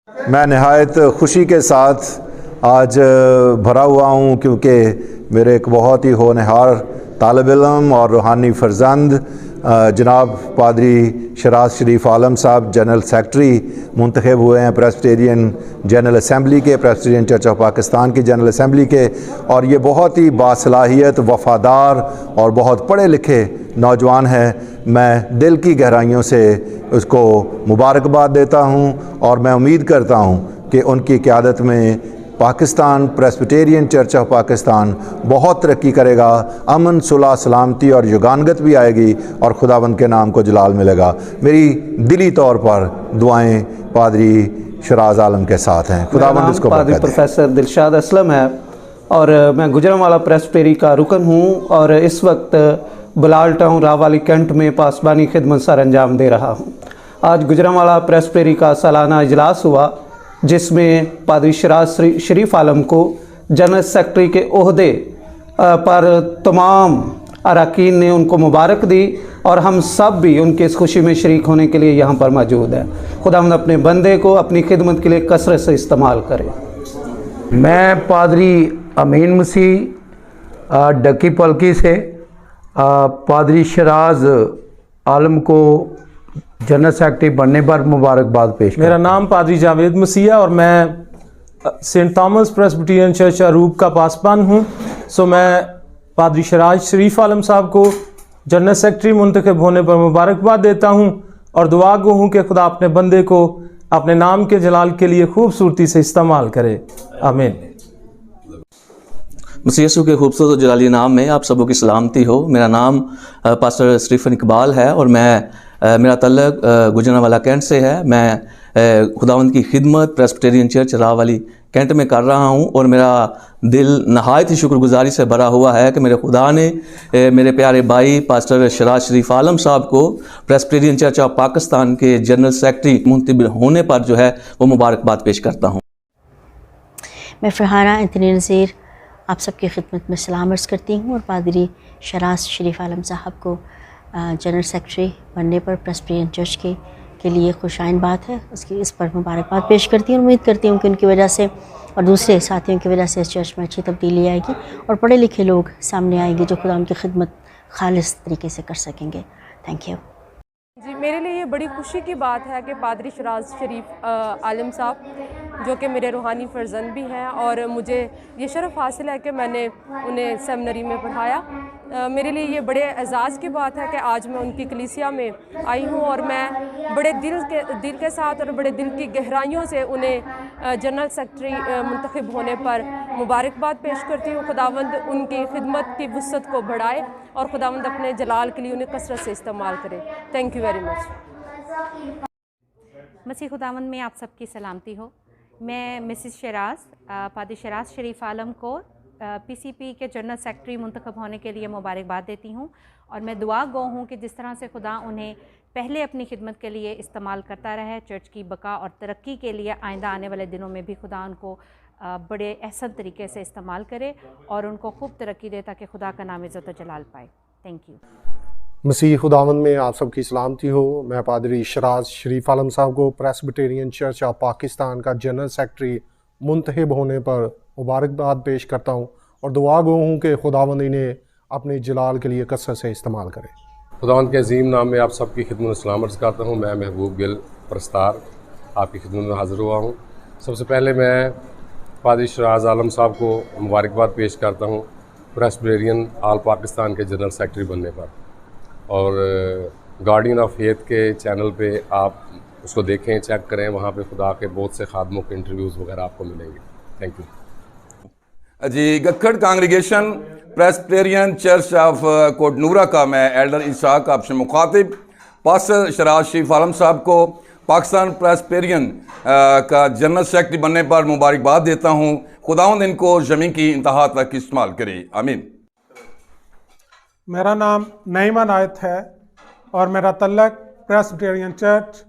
मैं नहायत खुशी के साथ आज भरा हुआ हूँ क्योंकि मेरे एक बहुत ही होनहार तालिब इल्म और रूहानी फ़र्जंद जनाब पादरी शराज शरीफ आलम साहब जनरल सेक्रेटरी मुंतखब हुए हैं प्रेस्बिटेरियन जनरल असम्बली के, प्रेस्बिटेरियन चर्च ऑफ पाकिस्तान की जनरल असम्बली के। और ये बहुत ही बासलाहियत, वफ़ादार और बहुत पढ़े लिखे नौजवान हैं। मैं दिल की गहराइयों से उसको मुबारकबाद देता हूँ और मैं उम्मीद करता हूँ कि उनकी क़यादत में Pakistan Presbyterian church of Pakistan बहुत तरक्की करेगा, अमन सुलह सलामती और युगानगत भी आएगी और खुदावंद के नाम को जलाल मिलेगा। मेरी दिली तौर पर दुआएं पादरी शराज आलम के साथ हैं। खुदावंद इसको बरकत दे। प्रोफेसर दिलशाद असलम है और मैं गुजरांवाला प्रेस्बिटेरी का रुकन हूँ और इस वक्त बलाल टाउन रावाली कैंट में पासबानी खिदमत सर अंजाम दे रहा हूँ। आज गुजरांवाला प्रेस्बिटेरी का सालाना इजलास हुआ जिसमें पादरी शराज शरीफ आलम को जनरल सेक्रेटरी के ओहदे पर तमाम अरकान ने उनको मुबारक दी और हम सब भी उनके इस खुशी में शरीक होने के लिए यहाँ पर मौजूद हैं। खुदावंद अपने बंदे को अपनी खिदमत के लिए कसरत से इस्तेमाल करे। मैं पादरी अमीन मसीह डक्की पलकी से पादरी शराज आलम को जनरल सेक्रेटरी बनने पर मुबारकबाद पेश। मेरा नाम पादरी जावेद मसीह है और मैं सेंट थॉमस प्रेस्बिटेरियन चर्च अरूब का पासबान हूँ। सो मैं पादरी शराज शरीफ आलम साहब को जनरल सेक्रेटरी मुंतखब होने पर मुबारकबाद देता हूँ और दुआ गो हूँ कि खुदा अपने बंदे को अपने नाम के जलाल के लिए खूबसूरती से इस्तेमाल करे। आमीन। मसीह यीशु के खूबसूरत जलाली नाम में आप सबों की सलामती हो। मेरा नाम पास्टर स्टीफन इकबाल है और मेरा तल्लक गुजरांवाला कैंट से है। मैं खुदावंद की खिदमत प्रेस्बिटेरियन चर्च रावाली कैंट में कर रहा हूँ और मेरा दिल नहायत ही शुक्रगुजारी से भरा हुआ है कि मेरे खुदा ने मेरे प्यारे भाई पास्टर शराज शरीफ आलम साहब को प्रेस्बिटेरियन चर्च ऑफ पाकिस्तान के जनरल सेक्रेटरी मुंतखब होने पर जो है वो मुबारकबाद पेश करता हूँ। मैं फरहाना एंथनी नज़ीर आप सबकी खिदमत में सलाम अर्ज़ करती हूँ और पादरी शराज शरीफ आलम साहब को जनरल सेक्रेटरी बनने पर प्रेस्बिटेरियन चर्च के लिए खुशाइन बात है, उसकी इस पर मुबारकबाद पेश करती हूँ। उम्मीद करती हूँ कि उनकी वजह से और दूसरे साथियों की वजह से इस चर्च में अच्छी तब्दीली आएगी और पढ़े लिखे लोग सामने आएंगे जो खुदा उनकी खिदमत खालिस तरीके से कर सकेंगे। थैंक यू जी। मेरे लिए ये बड़ी खुशी की बात है कि पादरी शराज शरीफ आलम साहब जो कि मेरे रूहानी फ़र्जंद भी हैं और मुझे ये शरफ़ हासिल है कि मैंने उन्हें सेमिनरी में पढ़ाया। मेरे लिए ये बड़े एज़ाज़ की बात है कि आज मैं उनकी कलीसिया में आई हूँ और मैं बड़े दिल के साथ और बड़े दिल की गहराइयों से उन्हें जनरल सेक्रेटरी मुंतखब होने पर मुबारकबाद पेश करती हूँ। खुदावंद उनकी खिदमत की वुसअत को बढ़ाए और खुदावंद अपने जलाल के लिए उन्हें कसरत से इस्तेमाल करे। Thank you very much. मसीह खुदावंद में आप सबकी सलामती हो। मैं मिसिस शराज पादरी शराज शरीफ आलम को पीसीपी के जनरल सेक्रेटरी मुंतखब होने के लिए मुबारकबाद देती हूँ और मैं दुआ गो हूँ कि जिस तरह से खुदा उन्हें पहले अपनी खिदमत के लिए इस्तेमाल करता रहे, चर्च की बका और तरक्की के लिए आइंदा आने वाले दिनों में भी खुदा उनको बड़े अहसन तरीके से इस्तेमाल करे और उनको खूब तरक्की दे ताकि खुदा का नाम इज़्ज़त व जलाल पाए। Thank you. मसीह खुदावंद में आप सबकी सलामती हो। मैं पादरी शराज शरीफ आलम साहब को प्रेस्बिटेरियन चर्च ऑफ पाकिस्तान का जनरल सेक्रेटरी मुंतखब होने पर मुबारकबाद पेश करता हूँ और दुआ गो हूँ कि खुदावंद इन्हें अपने जलाल के लिए कसरत से इस्तेमाल करे। खुदावंद के अजीम नाम में आप सबकी खिदमत में सलाम अर्ज़ करता हूँ। मैं महबूब गिल प्रस्तार आपकी खिदमत में हाज़िर हुआ हूँ। सबसे पहले मैं पादरी शराज आलम साहब को मुबारकबाद पेश करता हूँ प्रेस्बिटेरियन ऑल पाकिस्तान के जनरल सेक्रेटरी बनने पर और गार्डियन ऑफ फेथ के चैनल पे आप उसको देखें, चेक करें, वहाँ पे खुदा के बहुत से खादमों के इंटरव्यूज़ वगैरह आपको मिलेंगे। Thank you ji. गखड़ congregation presbyterian church of Kotnura का मैं एल्डर इसाक आपसे मुखातिब पास्टर शराज शरीफ आलम साहब को पाकिस्तान प्रेस्बिटेरियन का जनरल सेक्रेटरी बनने पर मुबारकबाद देता हूँ। खुदावंद इनको ज़मीन की इंतहा तक इस्तेमाल करे। आमीन। मेरा नाम नईमान आयत है और मेरा तल्लक प्रेस्बिटेरियन चर्च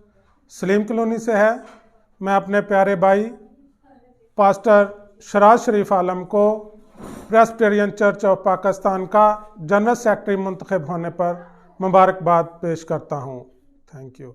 सलीम कॉलोनी से है। मैं अपने प्यारे भाई पास्टर शराज शरीफ आलम को प्रेस्बिटेरियन चर्च ऑफ पाकिस्तान का जनरल सेक्रेटरी मुंतखब होने पर मुबारकबाद पेश करता हूँ। Thank you.